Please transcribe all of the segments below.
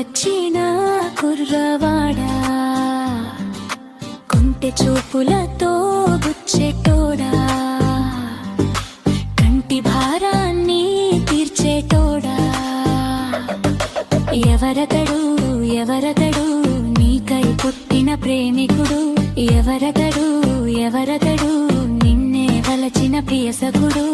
వచ్చిన కుర్రవాడా, కొంటె చూపులతో గుచ్చేటోడా, కంటి భారాన్ని తీర్చేటోడా. ఎవరతడు ఎవరతడు నీకై పుట్టిన ప్రేమికుడు, ఎవరతడు ఎవరతడు నిన్నే వలచిన ప్రియసకుడు.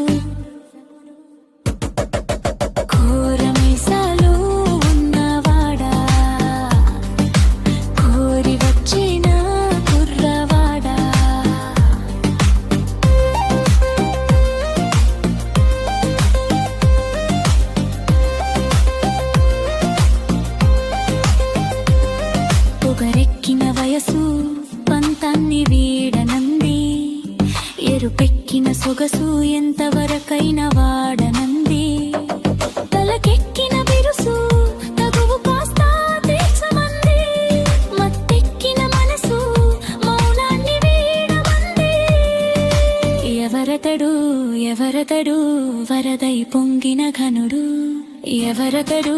పొగరెక్కిన వయసు పంతాన్ని వీడనంది, ఎరుపెక్కిన సొగసు ఎంతవరకైన వాడనంది. తలకెక్కిన బిరుసు తగువు కాస్త తీర్చమంది, మత్తెక్కిన మనసు మౌనాన్ని వీడమంది. ఎవరతడు ఎవరతడు వరదై పొంగిన ఘనుడు, ఎవరతడు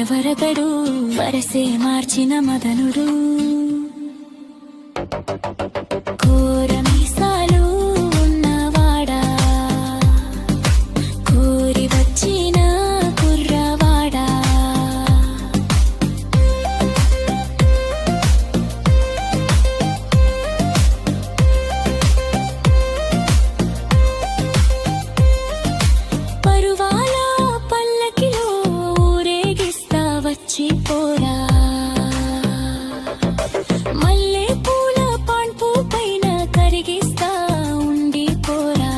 ఎవరతడు వరసే మార్చిన మదనుడు. కోరమీసాలు ఉన్నవాడా, కోరి వచ్చిన కుర్రవాడా. పరువాల పల్లకిలో ఊరేగిస్తా వచ్చి పోరా, మల్లె పూల పాన్పు పైన కరిగిస్తా ఉండి పోరా.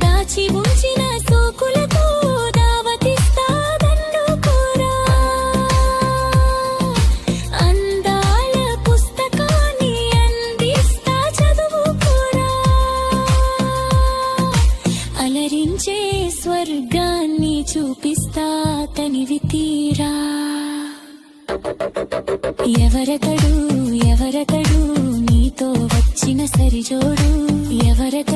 దాచి ఉంచిన సోకులతో దావతిస్తా దండుకోరా, అందాల పుస్తకాన్ని అందిస్తా చదువుకోరా. అలరించే స్వర్గాన్ని చూపిస్తా తనివి తీరా. ఎవరతడు ఎవరతడు నీతో వచ్చిన సరిజోడు, ఎవరతడు